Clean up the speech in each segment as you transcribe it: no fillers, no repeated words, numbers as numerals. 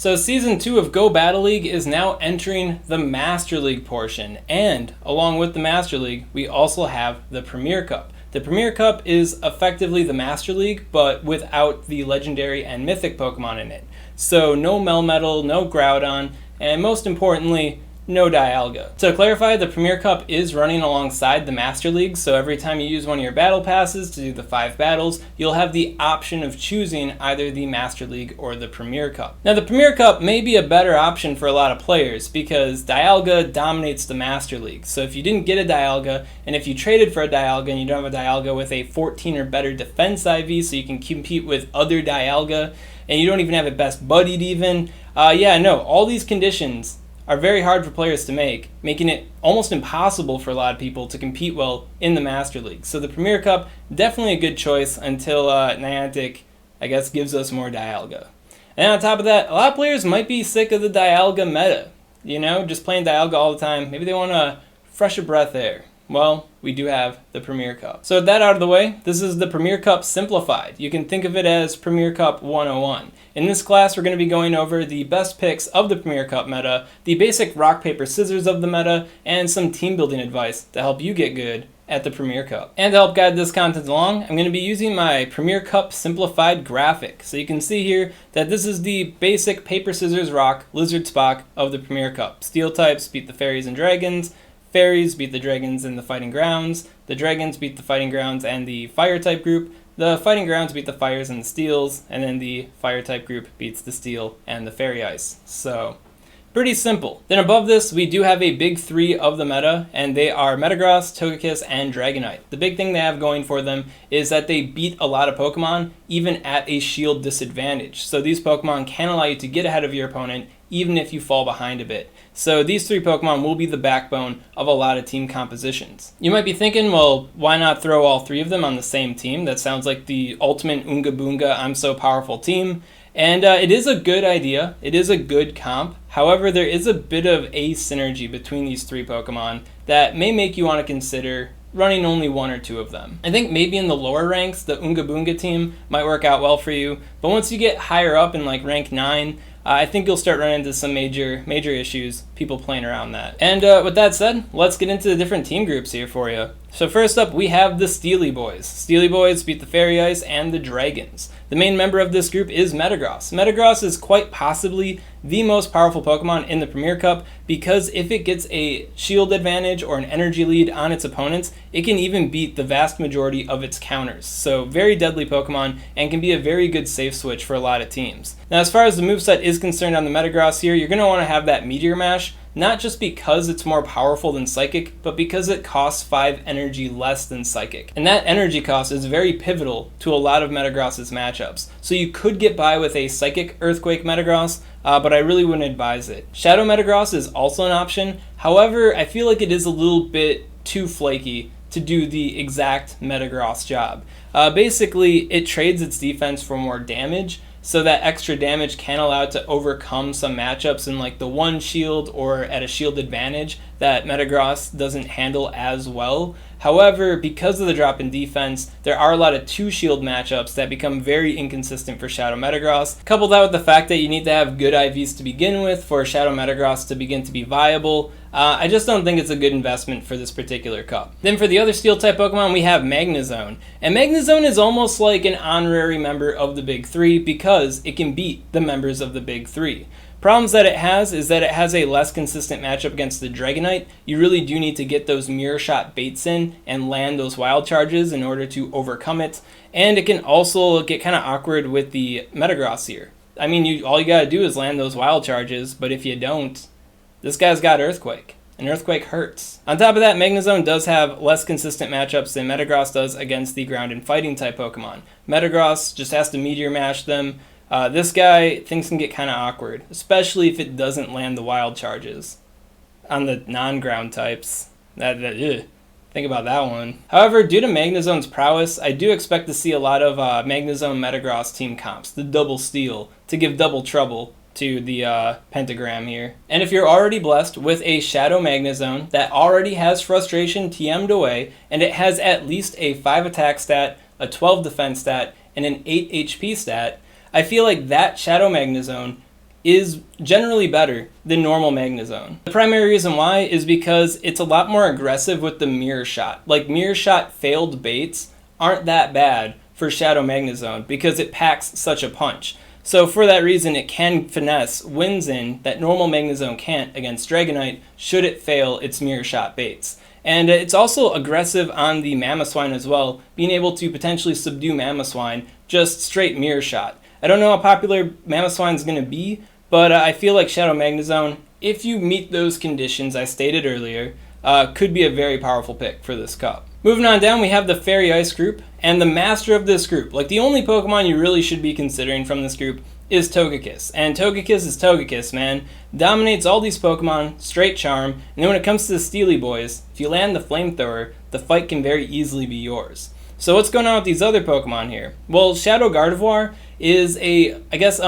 So Season 2 of Go Battle League is now entering the Master League portion, and along with the Master League, we also have the Premier Cup. The Premier Cup is effectively the Master League, but without the Legendary and Mythic Pokemon in it. So no Melmetal, no Groudon, and most importantly, no Dialga. To clarify, the Premier Cup is running alongside the Master League, so every time you use one of your battle passes to do the 5 battles, you'll have the option of choosing either the Master League or the Premier Cup. Now the Premier Cup may be a better option for a lot of players because Dialga dominates the Master League. So if you didn't get a Dialga, and if you traded for a Dialga and you don't have a Dialga with a 14 or better defense IV so you can compete with other Dialga, and you don't even have it best buddied even, all these conditions are very hard for players to make, making it almost impossible for a lot of people to compete well in the Master League. So the Premier Cup, definitely a good choice until Niantic, I guess, gives us more Dialga. And on top of that, a lot of players might be sick of the Dialga meta. You know, just playing Dialga all the time. Maybe they want a fresher breath air. Well, we do have the Premier Cup. So with that out of the way, this is the Premier Cup Simplified. You can think of it as Premier Cup 101. In this class, we're going to be going over the best picks of the Premier Cup meta, the basic rock, paper, scissors of the meta, and some team building advice to help you get good at the Premier Cup. And to help guide this content along, I'm going to be using my Premier Cup Simplified graphic. So you can see here that this is the basic paper, scissors, rock, lizard Spock of the Premier Cup. Steel types beat the fairies and dragons. Fairies beat the dragons in the fighting grounds. The dragons beat the fighting grounds and the fire type group. The fighting grounds beat the fires and the steels. And then the fire type group beats the steel and the fairy ice. So pretty simple. Then above this, we do have a big 3 of the meta, and they are Metagross, Togekiss, and Dragonite. The big thing they have going for them is that they beat a lot of Pokemon, even at a shield disadvantage. So these Pokemon can allow you to get ahead of your opponent, even if you fall behind a bit. So these 3 Pokemon will be the backbone of a lot of team compositions. You might be thinking, well, why not throw all 3 of them on the same team? That sounds like the ultimate Oonga Boonga, I'm so powerful team. And it is a good idea. It is a good comp. However, there is a bit of asymmetry between these 3 Pokemon that may make you want to consider running only 1 or 2 of them. I think maybe in the lower ranks, the Oonga Boonga team might work out well for you. But once you get higher up in like rank 9, I think you'll start running into some major issues, people playing around that. And with that said, let's get into the different team groups here for you. So first up, we have the Steely Boys. Steely Boys beat the Fairy Ice and the Dragons. The main member of this group is Metagross. Metagross is quite possibly the most powerful Pokemon in the Premier Cup because if it gets a shield advantage or an energy lead on its opponents, it can even beat the vast majority of its counters. So very deadly Pokemon and can be a very good safe switch for a lot of teams. Now as far as the moveset is concerned on the Metagross here, you're going to want to have that Meteor Mash, not just because it's more powerful than Psychic, but because it costs 5 energy less than Psychic. And that energy cost is very pivotal to a lot of Metagross's matchups. So you could get by with a Psychic Earthquake Metagross, but I really wouldn't advise it. Shadow Metagross is also an option. However, I feel like it is a little bit too flaky to do the exact Metagross job. Basically, it trades its defense for more damage, so that extra damage can allow it to overcome some matchups in like the 1 shield or at a shield advantage that Metagross doesn't handle as well. However, because of the drop in defense, there are a lot of 2 shield matchups that become very inconsistent for Shadow Metagross. Couple that with the fact that you need to have good IVs to begin with for Shadow Metagross to begin to be viable. I just don't think it's a good investment for this particular cup. Then for the other Steel-type Pokemon, we have Magnezone. And Magnezone is almost like an honorary member of the Big 3 because it can beat the members of the Big 3. Problems that it has is that it has a less consistent matchup against the Dragonite. You really do need to get those Mirror Shot baits in and land those wild charges in order to overcome it. And it can also get kind of awkward with the Metagross here. I mean, all you gotta do is land those wild charges, but if you don't, this guy's got Earthquake, and Earthquake hurts. On top of that, Magnezone does have less consistent matchups than Metagross does against the ground and fighting type Pokemon. Metagross just has to Meteor Mash them. This guy, things can get kind of awkward, especially if it doesn't land the wild charges on the non-ground types. Think about that one. However, due to Magnezone's prowess, I do expect to see a lot of Magnezone Metagross team comps, the double steal, to give double trouble to the pentagram here. And if you're already blessed with a Shadow Magnezone that already has Frustration TM'd away, and it has at least a 5 attack stat, a 12 defense stat, and an 8 HP stat, I feel like that Shadow Magnezone is generally better than normal Magnezone. The primary reason why is because it's a lot more aggressive with the mirror shot. Like, mirror shot failed baits aren't that bad for Shadow Magnezone because it packs such a punch. So for that reason, it can finesse wins in that normal Magnezone can't against Dragonite should it fail its mirror shot baits. And it's also aggressive on the Mamoswine as well, being able to potentially subdue Mamoswine just straight mirror shot. I don't know how popular Mamoswine is going to be, but I feel like Shadow Magnezone, if you meet those conditions I stated earlier, could be a very powerful pick for this cup. Moving on down, we have the Fairy Ice group, and the master of this group, like the only Pokemon you really should be considering from this group, is Togekiss. And Togekiss is Togekiss, man. Dominates all these Pokemon, straight charm, and then when it comes to the Steely Boys, if you land the Flamethrower, the fight can very easily be yours. So what's going on with these other Pokemon here? Well, Shadow Gardevoir is a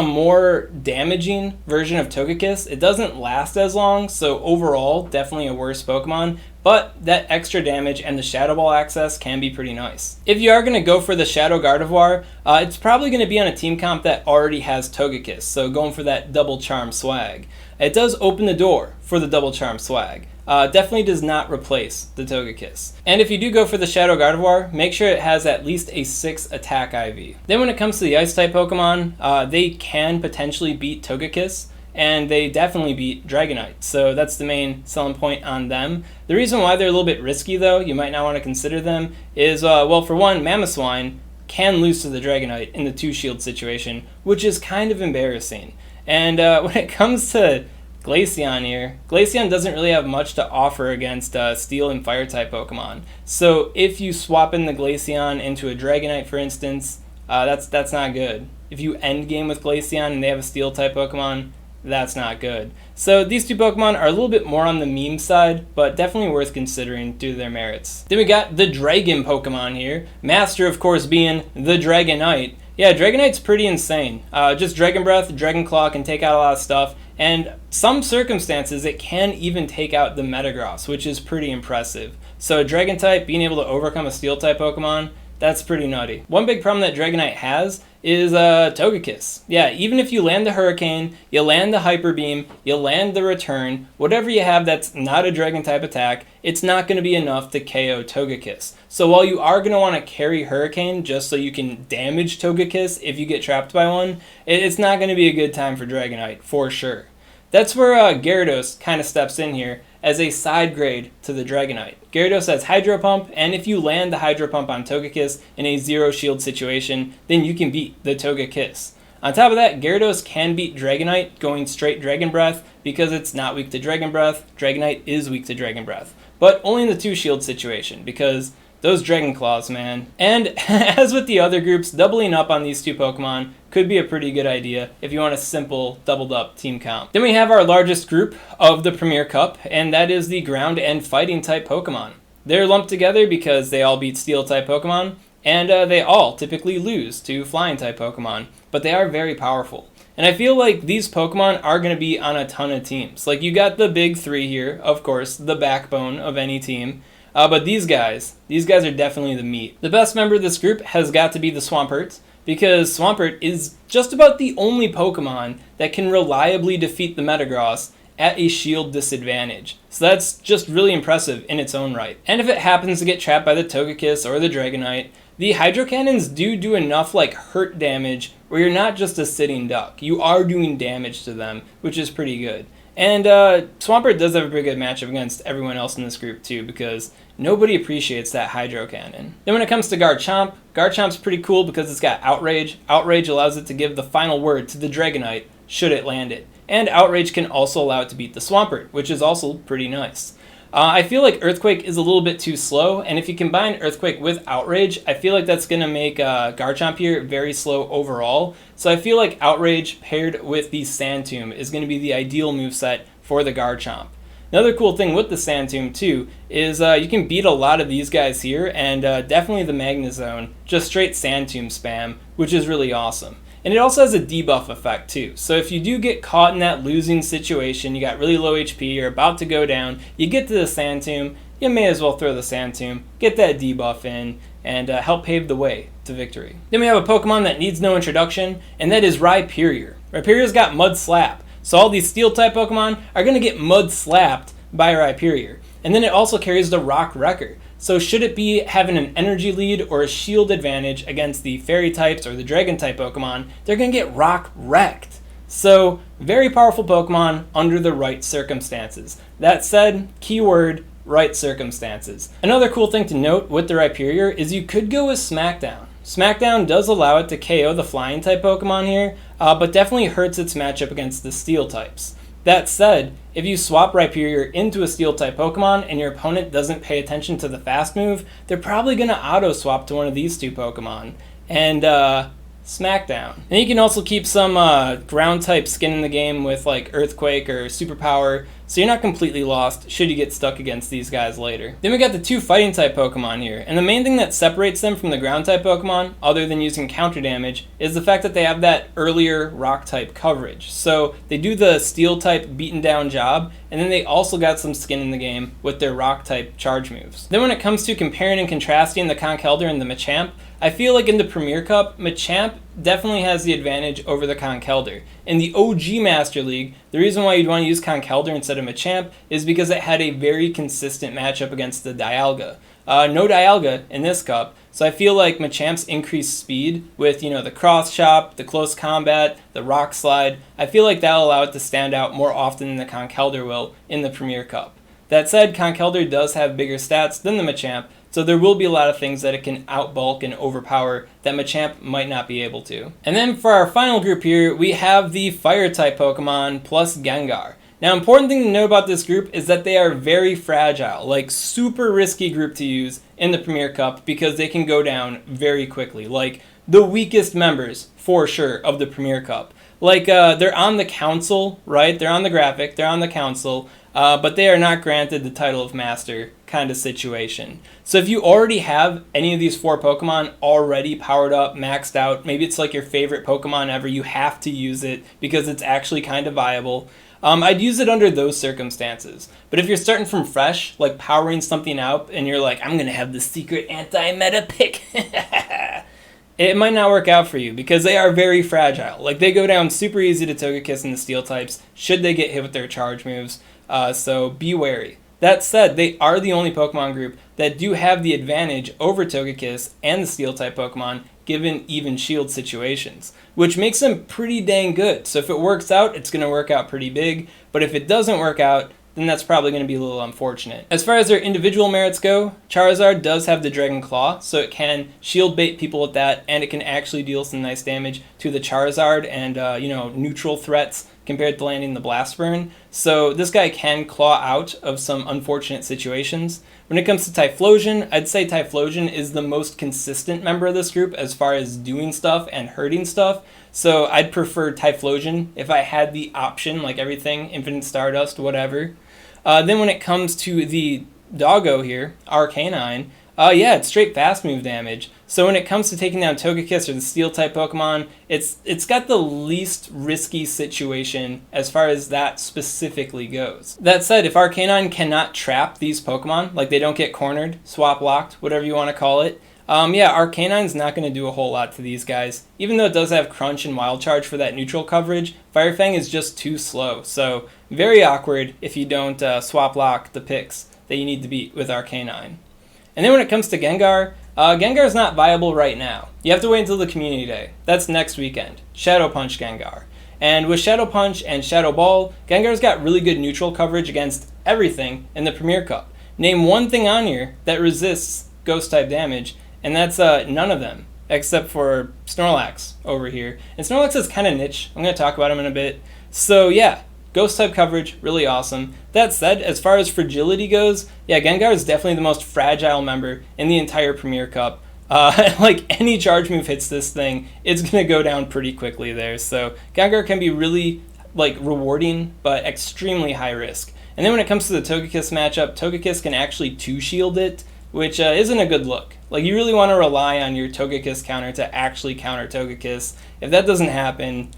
more damaging version of Togekiss. It doesn't last as long, so overall, definitely a worse Pokemon, but that extra damage and the Shadow Ball access can be pretty nice. If you are going to go for the Shadow Gardevoir, it's probably going to be on a team comp that already has Togekiss, so going for that Double Charm swag. It does open the door for the Double Charm swag. Definitely does not replace the Togekiss. And if you do go for the Shadow Gardevoir, make sure it has at least a 6 attack IV. Then when it comes to the Ice-type Pokemon, they can potentially beat Togekiss, and they definitely beat Dragonite, so that's the main selling point on them. The reason why they're a little bit risky, though, you might not want to consider them, is, well, for one, Mamoswine can lose to the Dragonite in the 2-shield situation, which is kind of embarrassing. And when it comes to Glaceon here, Glaceon doesn't really have much to offer against Steel and Fire-type Pokemon. So if you swap in the Glaceon into a Dragonite, for instance, that's not good. If you end game with Glaceon and they have a Steel-type Pokemon, that's not good. So these two Pokemon are a little bit more on the meme side, but definitely worth considering due to their merits. Then we got the Dragon Pokemon here. Master, of course, being the Dragonite. Yeah, Dragonite's pretty insane. Just Dragon Breath, Dragon Claw can take out a lot of stuff, and some circumstances it can even take out the Metagross, which is pretty impressive. So Dragon type being able to overcome a Steel type Pokemon, that's pretty nutty. One big problem that Dragonite has is Togekiss. Yeah, even if you land the Hurricane, you land the Hyper Beam, you land the Return, whatever you have that's not a Dragon type attack, it's not going to be enough to KO Togekiss. So while you are going to want to carry Hurricane just so you can damage Togekiss if you get trapped by one, it's not going to be a good time for Dragonite, for sure. That's where Gyarados kind of steps in here as a side grade to the Dragonite. Gyarados has Hydro Pump, and if you land the Hydro Pump on Togekiss in a zero shield situation, then you can beat the Togekiss. On top of that, Gyarados can beat Dragonite going straight Dragon Breath because it's not weak to Dragon Breath. Dragonite is weak to Dragon Breath, but only in the 2-shield situation because those Dragon Claws, man. And as with the other groups, doubling up on these two Pokemon could be a pretty good idea if you want a simple doubled up team comp. Then we have our largest group of the Premier Cup, and that is the ground and fighting type Pokemon. They're lumped together because they all beat Steel type Pokemon, and they all typically lose to flying type Pokemon, but they are very powerful. And I feel like these Pokemon are going to be on a ton of teams. Like, you got the big three here, of course, the backbone of any team. But these guys are definitely the meat. The best member of this group has got to be the Swampert, because Swampert is just about the only Pokemon that can reliably defeat the Metagross at a shield disadvantage. So that's just really impressive in its own right. And if it happens to get trapped by the Togekiss or the Dragonite, the Hydro Cannons do enough like hurt damage where you're not just a sitting duck. You are doing damage to them, which is pretty good. And Swampert does have a pretty good matchup against everyone else in this group too, because nobody appreciates that Hydro Cannon. Then when it comes to Garchomp, Garchomp's pretty cool because it's got Outrage. Outrage allows it to give the final word to the Dragonite should it land it. And Outrage can also allow it to beat the Swampert, which is also pretty nice. I feel like Earthquake is a little bit too slow, and if you combine Earthquake with Outrage, I feel like that's going to make Garchomp here very slow overall. So I feel like Outrage paired with the Sand Tomb is going to be the ideal moveset for the Garchomp. Another cool thing with the Sand Tomb too is you can beat a lot of these guys here, and definitely the Magnezone, just straight Sand Tomb spam, which is really awesome. And it also has a debuff effect too. So if you do get caught in that losing situation, you got really low HP, you're about to go down, you get to the Sand Tomb, you may as well throw the Sand Tomb, get that debuff in, and help pave the way to victory. Then we have a Pokemon that needs no introduction, and that is Rhyperior. Rhyperior's got Mud Slap. So all these Steel-type Pokemon are going to get mud-slapped by Rhyperior. And then it also carries the Rock Wrecker. So should it be having an energy lead or a shield advantage against the Fairy types or the Dragon type Pokemon, they're going to get Rock Wrecked. So very powerful Pokemon under the right circumstances. That said, keyword, right circumstances. Another cool thing to note with the Rhyperior is you could go with Smackdown. Smackdown does allow it to KO the Flying type Pokemon here, but definitely hurts its matchup against the Steel types. That said, if you swap Rhyperior into a Steel-type Pokemon and your opponent doesn't pay attention to the fast move, they're probably going to auto-swap to one of these two Pokemon. And, Smackdown. And you can also keep some ground-type skin in the game with, like, Earthquake or Superpower, so you're not completely lost should you get stuck against these guys later. Then we got the two Fighting-type Pokemon here, and the main thing that separates them from the Ground-type Pokemon, other than using counter damage, is the fact that they have that earlier Rock-type coverage. So they do the Steel-type beaten-down job, and then they also got some skin in the game with their Rock-type charge moves. Then when it comes to comparing and contrasting the Conkeldurr and the Machamp, I feel like in the Premier Cup, Machamp definitely has the advantage over the Conkeldurr. In the OG Master League, the reason why you'd want to use Conkeldurr instead of Machamp is because it had a very consistent matchup against the Dialga. No Dialga in this cup, so I feel like Machamp's increased speed with, the cross chop, the close combat, the rock slide, I feel like that'll allow it to stand out more often than the Conkeldurr will in the Premier Cup. That said, Conkeldurr does have bigger stats than the Machamp, so there will be a lot of things that it can outbulk and overpower that Machamp might not be able to. And then for our final group here, we have the Fire-type Pokemon plus Gengar. Now, important thing to know about this group is that they are very fragile, like super risky group to use in the Premier Cup because they can go down very quickly, like the weakest members, for sure, of the Premier Cup. Like, they're on the council, right? They're on the graphic, they're on the council, but they are not granted the title of Master kind of situation. So if you already have any of these four Pokemon already powered up, maxed out, maybe it's like your favorite Pokemon ever, you have to use it because it's actually kind of viable, I'd use it under those circumstances. But if you're starting from fresh, like powering something out, and you're like, I'm going to have the secret anti-meta pick, it might not work out for you because they are very fragile. Like, they go down super easy to Togekiss and the Steel types should they get hit with their charge moves, so be wary. That said, they are the only Pokemon group that do have the advantage over Togekiss and the Steel-type Pokemon given even shield situations, which makes them pretty dang good. So if it works out, it's going to work out pretty big, but if it doesn't work out, then that's probably going to be a little unfortunate. As far as their individual merits go, Charizard does have the Dragon Claw, so it can shield bait people with that, and it can actually deal some nice damage to the Charizard and, neutral threats compared to landing the Blast Burn. So this guy can claw out of some unfortunate situations. When it comes to Typhlosion, I'd say Typhlosion is the most consistent member of this group as far as doing stuff and hurting stuff. So I'd prefer Typhlosion if I had the option, like everything, Infinite Stardust, whatever. Then when it comes to the Doggo here, Arcanine, it's straight fast move damage. So when it comes to taking down Togekiss or the Steel-type Pokemon, it's got the least risky situation as far as that specifically goes. That said, if Arcanine cannot trap these Pokemon, like they don't get cornered, swap locked, whatever you want to call it, Arcanine's not going to do a whole lot to these guys. Even though it does have Crunch and Wild Charge for that neutral coverage, Fire Fang is just too slow. So very awkward if you don't swap lock the picks that you need to beat with Arcanine. And then when it comes to Gengar, Gengar's not viable right now. You have to wait until the Community Day. That's next weekend. Shadow Punch Gengar. And with Shadow Punch and Shadow Ball, Gengar's got really good neutral coverage against everything in the Premier Cup. Name one thing on here that resists Ghost-type damage, and that's none of them, except for Snorlax over here. And Snorlax is kind of niche. I'm going to talk about him in a bit. So yeah, Ghost-type coverage, really awesome. That said, as far as fragility goes, Gengar is definitely the most fragile member in the entire Premier Cup. Like, any charge move hits this thing, it's going to go down pretty quickly there. So Gengar can be really, rewarding, but extremely high risk. And then when it comes to the Togekiss matchup, Togekiss can actually two-shield it, which isn't a good look. Like, you really want to rely on your Togekiss counter to actually counter Togekiss. If that doesn't happen,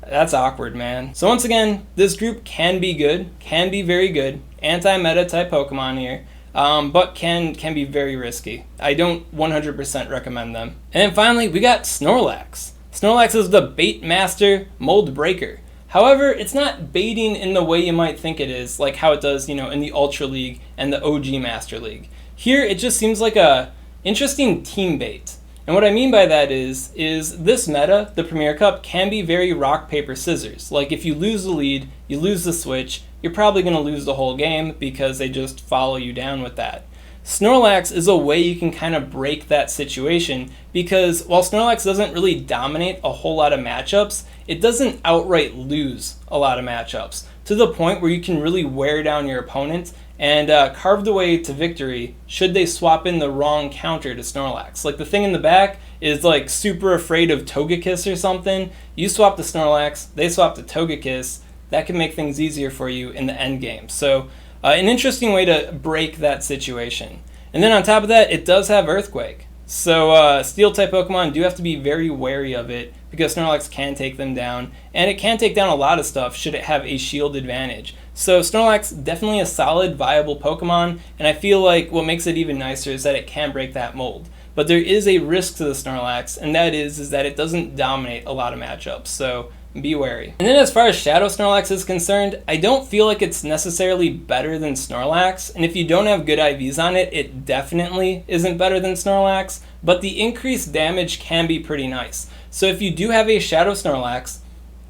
that's awkward, man. So once again, this group can be good, can be very good, anti-meta type Pokemon here, but can be very risky. I don't 100% recommend them. And then finally, we got Snorlax. Snorlax is the Bait Master Mold Breaker. However, it's not baiting in the way you might think it is, like how it does, in the Ultra League and the OG Master League. Here, it just seems like a interesting team bait. And what I mean by that is this meta, the Premier Cup, can be very rock, paper, scissors. Like if you lose the lead, you lose the switch, you're probably going to lose the whole game because they just follow you down with that. Snorlax is a way you can kind of break that situation because while Snorlax doesn't really dominate a whole lot of matchups, it doesn't outright lose a lot of matchups to the point where you can really wear down your opponent and carve the way to victory should they swap in the wrong counter to Snorlax. Like the thing in the back is like super afraid of Togekiss or something. You swap the Snorlax, they swap the Togekiss. That can make things easier for you in the end game. So an interesting way to break that situation. And then on top of that, it does have Earthquake. So Steel-type Pokemon do have to be very wary of it because Snorlax can take them down. And it can take down a lot of stuff should it have a shield advantage. So Snorlax, definitely a solid, viable Pokemon. And I feel like what makes it even nicer is that it can break that mold. But there is a risk to the Snorlax, and that is that it doesn't dominate a lot of matchups. So be wary. And then as far as Shadow Snorlax is concerned, I don't feel like it's necessarily better than Snorlax, and if you don't have good IVs on it, it definitely isn't better than Snorlax, but the increased damage can be pretty nice. So if you do have a Shadow Snorlax,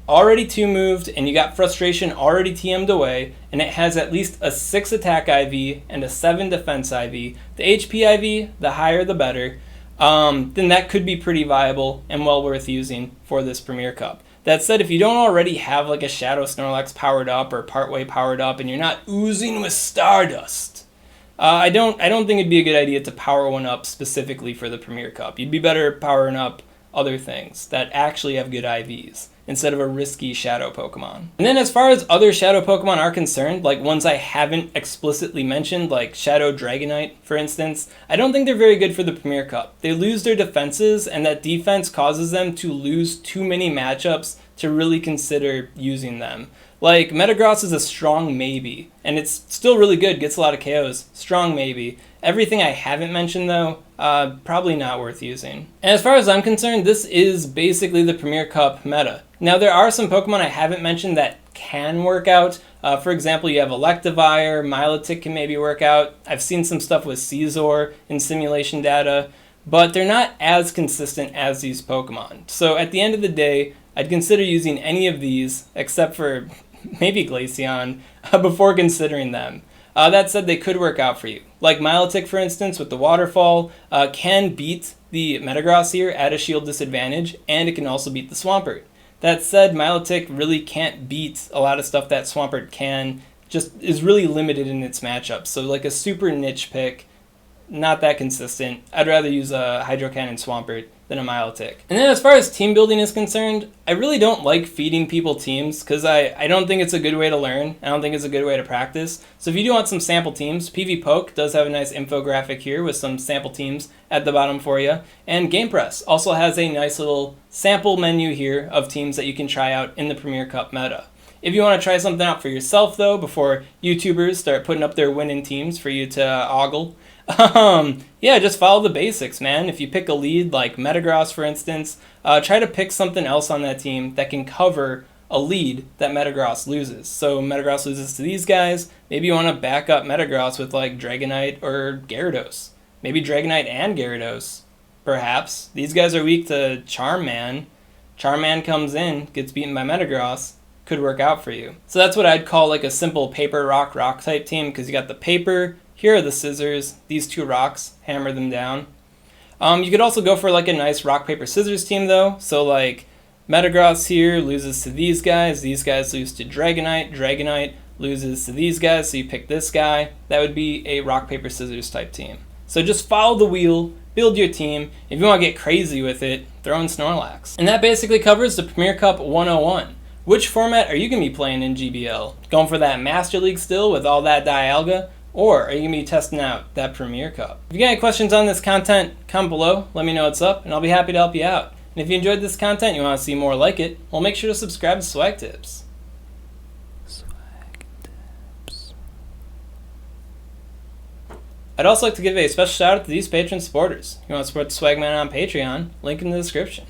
already 2-moved, and you got Frustration already TM'd away, and it has at least a 6 attack IV and a 7 defense IV, the HP IV, the higher the better, then that could be pretty viable and well worth using for this Premier Cup. That said, if you don't already have like a Shadow Snorlax powered up or partway powered up and you're not oozing with Stardust, I don't think it'd be a good idea to power one up specifically for the Premier Cup. You'd be better powering up other things that actually have good IVs instead of a risky Shadow Pokemon. And then as far as other Shadow Pokemon are concerned, like ones I haven't explicitly mentioned, like Shadow Dragonite, for instance, I don't think they're very good for the Premier Cup. They lose their defenses, and that defense causes them to lose too many matchups to really consider using them. Like, Metagross is a strong maybe, and it's still really good, gets a lot of KOs, strong maybe. Everything I haven't mentioned though, probably not worth using. And as far as I'm concerned, this is basically the Premier Cup meta. Now there are some Pokemon I haven't mentioned that can work out. For example, you have Electivire, Milotic can maybe work out. I've seen some stuff with Caesar in simulation data, but they're not as consistent as these Pokemon. So at the end of the day, I'd consider using any of these, except for maybe Glaceon, before considering them. That said, they could work out for you. Like Milotic, for instance, with the Waterfall, can beat the Metagross here at a shield disadvantage, and it can also beat the Swampert. That said, Milotic really can't beat a lot of stuff that Swampert can, just is really limited in its matchups. So like a super niche pick, not that consistent. I'd rather use a Hydro Cannon Swampert than a Milotic. And then as far as team building is concerned, I really don't like feeding people teams because I don't think it's a good way to learn. I don't think it's a good way to practice. So if you do want some sample teams, PV Poke does have a nice infographic here with some sample teams at the bottom for you. And Game Press also has a nice little sample menu here of teams that you can try out in the Premier Cup meta. If you want to try something out for yourself though, before YouTubers start putting up their winning teams for you to ogle, yeah, just follow the basics, man. If you pick a lead like Metagross, for instance, try to pick something else on that team that can cover a lead that Metagross loses. So Metagross loses to these guys. Maybe you want to back up Metagross with like Dragonite or Gyarados. Maybe Dragonite and Gyarados, perhaps. These guys are weak to Charmman. Charmman comes in, gets beaten by Metagross. Could work out for you. So that's what I'd call like a simple paper rock type team, because you got the paper, here are the scissors, these two rocks, hammer them down. You could also go for like a nice rock paper scissors team though. So like Metagross here loses to these guys lose to Dragonite, Dragonite loses to these guys, so you pick this guy. That would be a rock paper scissors type team. So just follow the wheel, build your team. If you want to get crazy with it, throw in Snorlax. And that basically covers the Premier Cup 101. Which format are you going to be playing in GBL? Going for that Master League still with all that Dialga? Or are you going to be testing out that Premier Cup? If you got any questions on this content, comment below, let me know what's up, and I'll be happy to help you out. And if you enjoyed this content and you want to see more like it, well, make sure to subscribe to SwagTips. SwagTips. I'd also like to give a special shout out to these Patreon supporters. If you want to support the Swagman on Patreon, link in the description.